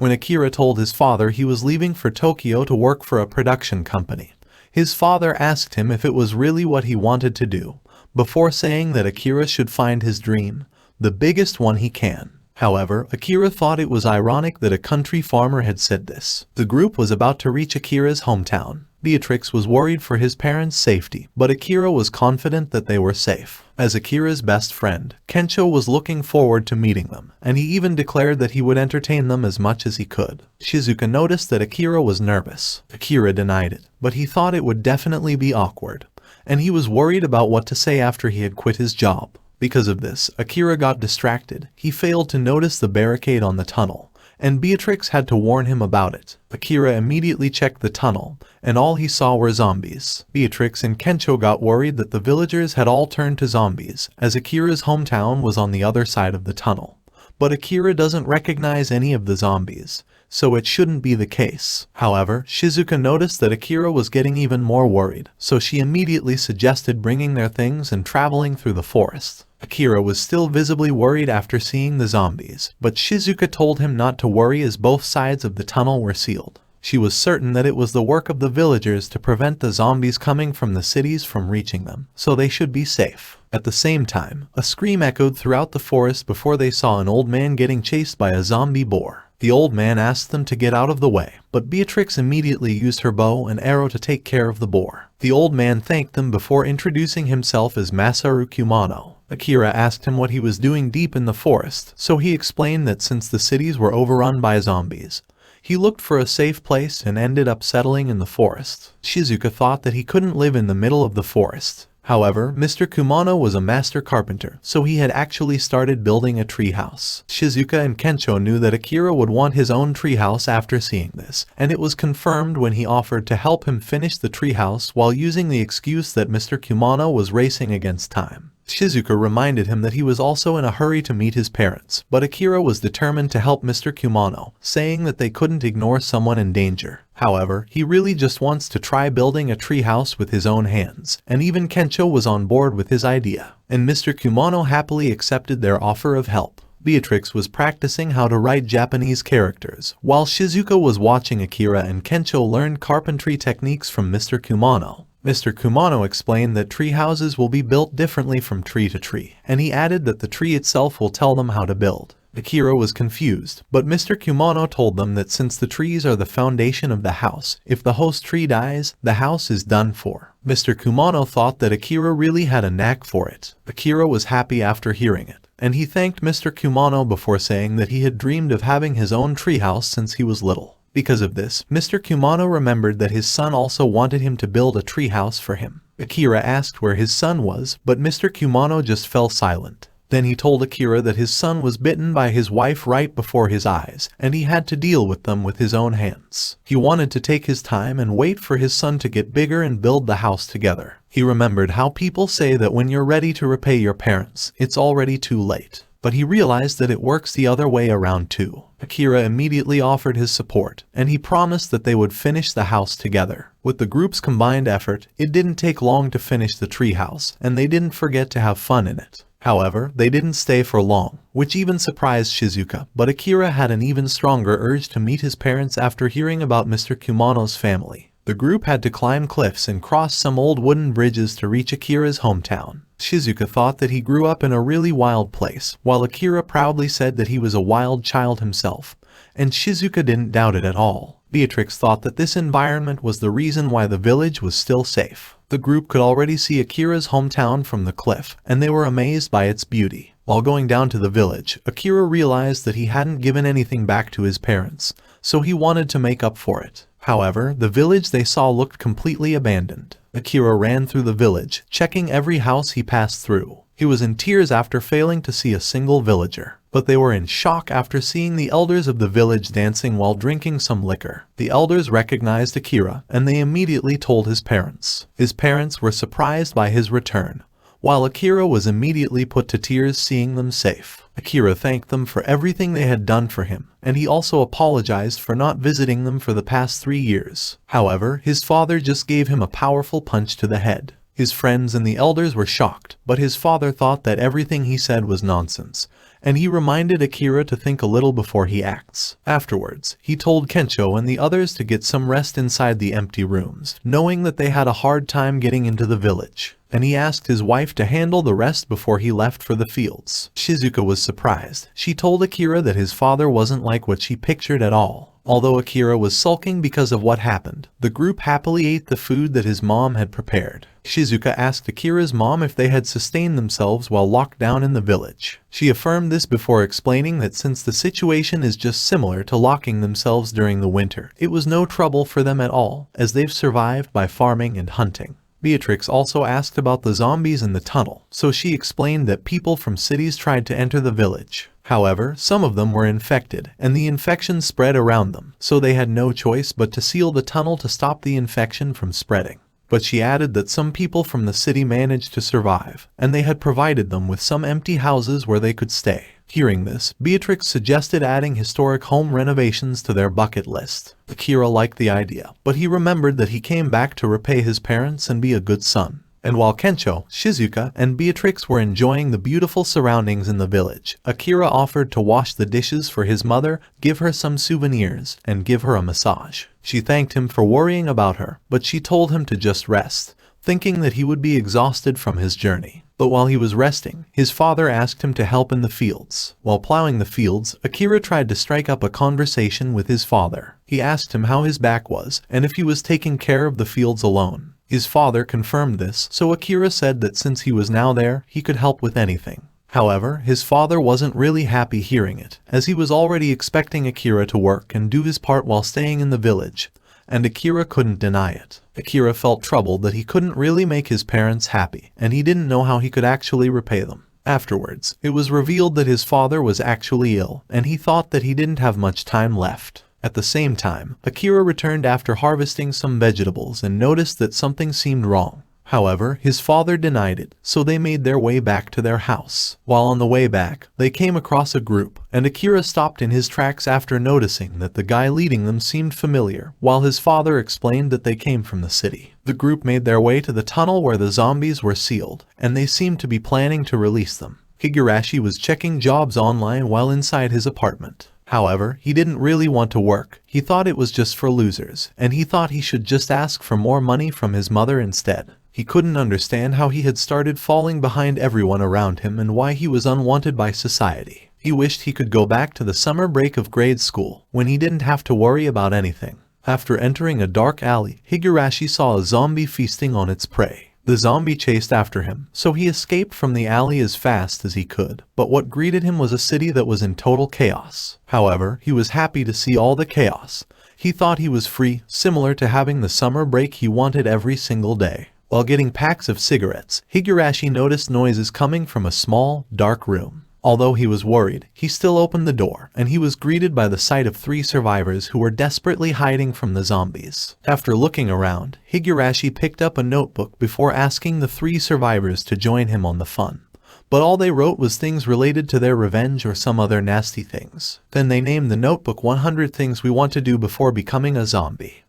when Akira told his father he was leaving for Tokyo to work for a production company. His father asked him if it was really what he wanted to do, before saying that Akira should find his dream, the biggest one he can. However, Akira thought it was ironic that a country farmer had said this. The group was about to reach Akira's hometown. Beatrix was worried for his parents' safety, but Akira was confident that they were safe. As Akira's best friend, Kensho was looking forward to meeting them, and he even declared that he would entertain them as much as he could. Shizuka noticed that Akira was nervous. Akira denied it, but he thought it would definitely be awkward, and he was worried about what to say after he had quit his job. Because of this, Akira got distracted. He failed to notice the barricade on the tunnel, and Beatrix had to warn him about it. Akira immediately checked the tunnel, and all he saw were zombies. Beatrix and Kensho got worried that the villagers had all turned to zombies, as Akira's hometown was on the other side of the tunnel. But Akira doesn't recognize any of the zombies, so it shouldn't be the case. However, Shizuka noticed that Akira was getting even more worried, so she immediately suggested bringing their things and traveling through the forest. Akira was still visibly worried after seeing the zombies, but Shizuka told him not to worry as both sides of the tunnel were sealed. She was certain that it was the work of the villagers to prevent the zombies coming from the cities from reaching them, so they should be safe. At the same time, a scream echoed throughout the forest before they saw an old man getting chased by a zombie boar. The old man asked them to get out of the way, but Beatrix immediately used her bow and arrow to take care of the boar. The old man thanked them before introducing himself as Masaru Kumano. Akira asked him what he was doing deep in the forest, so he explained that since the cities were overrun by zombies, he looked for a safe place and ended up settling in the forest. Shizuka thought that he couldn't live in the middle of the forest. However, Mr. Kumano was a master carpenter, so he had actually started building a treehouse. Shizuka and Kensho knew that Akira would want his own treehouse after seeing this, and it was confirmed when he offered to help him finish the treehouse while using the excuse that Mr. Kumano was racing against time. Shizuka reminded him that he was also in a hurry to meet his parents, but Akira was determined to help Mr. Kumano, saying that they couldn't ignore someone in danger. However, he really just wants to try building a treehouse with his own hands, and even Kensho was on board with his idea, and Mr. Kumano happily accepted their offer of help. Beatrix was practicing how to write Japanese characters, while Shizuka was watching Akira and Kensho learn carpentry techniques from Mr. Kumano. Mr. Kumano explained that tree houses will be built differently from tree to tree, and he added that the tree itself will tell them how to build. Akira was confused, but Mr. Kumano told them that since the trees are the foundation of the house, if the host tree dies, the house is done for. Mr. Kumano thought that Akira really had a knack for it. Akira was happy after hearing it, and he thanked Mr. Kumano before saying that he had dreamed of having his own treehouse since he was little. Because of this, Mr. Kumano remembered that his son also wanted him to build a treehouse for him. Akira asked where his son was, but Mr. Kumano just fell silent. Then he told Akira that his son was bitten by his wife right before his eyes, and he had to deal with them with his own hands. He wanted to take his time and wait for his son to get bigger and build the house together. He remembered how people say that when you're ready to repay your parents, it's already too late. But he realized that it works the other way around too. Akira immediately offered his support, and he promised that they would finish the house together. With the group's combined effort, it didn't take long to finish the treehouse, and they didn't forget to have fun in it. However, they didn't stay for long, which even surprised Shizuka, but Akira had an even stronger urge to meet his parents after hearing about Mr. Kumano's family. The group had to climb cliffs and cross some old wooden bridges to reach Akira's hometown. Shizuka thought that he grew up in a really wild place, while Akira proudly said that he was a wild child himself, and Shizuka didn't doubt it at all. Beatrix thought that this environment was the reason why the village was still safe. The group could already see Akira's hometown from the cliff, and they were amazed by its beauty. While going down to the village, Akira realized that he hadn't given anything back to his parents, so he wanted to make up for it. However, the village they saw looked completely abandoned. Akira ran through the village, checking every house he passed through. He was in tears after failing to see a single villager, but they were in shock after seeing the elders of the village dancing while drinking some liquor. The elders recognized Akira, and they immediately told his parents. His parents were surprised by his return, while Akira was immediately put to tears seeing them safe. Akira thanked them for everything they had done for him, and he also apologized for not visiting them for the past 3 years. However, his father just gave him a powerful punch to the head. His friends and the elders were shocked, but his father thought that everything he said was nonsense, and he reminded Akira to think a little before he acts. Afterwards, he told Kensho and the others to get some rest inside the empty rooms, knowing that they had a hard time getting into the village. And he asked his wife to handle the rest before he left for the fields. Shizuka was surprised. She told Akira that his father wasn't like what she pictured at all. Although Akira was sulking because of what happened, the group happily ate the food that his mom had prepared. Shizuka asked Akira's mom if they had sustained themselves while locked down in the village. She affirmed this before explaining that since the situation is just similar to locking themselves during the winter, it was no trouble for them at all, as they've survived by farming and hunting. Beatrix also asked about the zombies in the tunnel, so she explained that people from cities tried to enter the village. However, some of them were infected, and the infection spread around them, so they had no choice but to seal the tunnel to stop the infection from spreading. But she added that some people from the city managed to survive, and they had provided them with some empty houses where they could stay. Hearing this, Beatrix suggested adding historic home renovations to their bucket list. Akira liked the idea, but he remembered that he came back to repay his parents and be a good son. And while Kensho, Shizuka, and Beatrix were enjoying the beautiful surroundings in the village, Akira offered to wash the dishes for his mother, give her some souvenirs, and give her a massage. She thanked him for worrying about her, but she told him to just rest, thinking that he would be exhausted from his journey. But while he was resting, his father asked him to help in the fields. While plowing the fields, Akira tried to strike up a conversation with his father. He asked him how his back was, and if he was taking care of the fields alone. His father confirmed this, so Akira said that since he was now there, he could help with anything. However, his father wasn't really happy hearing it, as he was already expecting Akira to work and do his part while staying in the village, and Akira couldn't deny it. Akira felt troubled that he couldn't really make his parents happy, and he didn't know how he could actually repay them. Afterwards, it was revealed that his father was actually ill, and he thought that he didn't have much time left. At the same time, Akira returned after harvesting some vegetables and noticed that something seemed wrong. However, his father denied it, so they made their way back to their house. While on the way back, they came across a group, and Akira stopped in his tracks after noticing that the guy leading them seemed familiar, while his father explained that they came from the city. The group made their way to the tunnel where the zombies were sealed, and they seemed to be planning to release them. Higurashi was checking jobs online while inside his apartment. However, he didn't really want to work. He thought it was just for losers, and he thought he should just ask for more money from his mother instead. He couldn't understand how he had started falling behind everyone around him and why he was unwanted by society. He wished he could go back to the summer break of grade school, when he didn't have to worry about anything. After entering a dark alley, Higurashi saw a zombie feasting on its prey. The zombie chased after him, so he escaped from the alley as fast as he could. But what greeted him was a city that was in total chaos. However, he was happy to see all the chaos. He thought he was free, similar to having the summer break he wanted every single day. While getting packs of cigarettes, Higurashi noticed noises coming from a small, dark room. Although he was worried, he still opened the door, and he was greeted by the sight of 3 survivors who were desperately hiding from the zombies. After looking around, Higurashi picked up a notebook before asking the 3 survivors to join him on the fun. But all they wrote was things related to their revenge or some other nasty things. Then they named the notebook 100 Things We Want to Do Before Becoming a Zombie.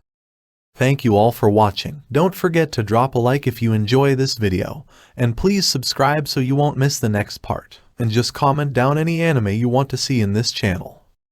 Thank you all for watching. Don't forget to drop a like if you enjoy this video, and please subscribe so you won't miss the next part. And just comment down any anime you want to see in this channel.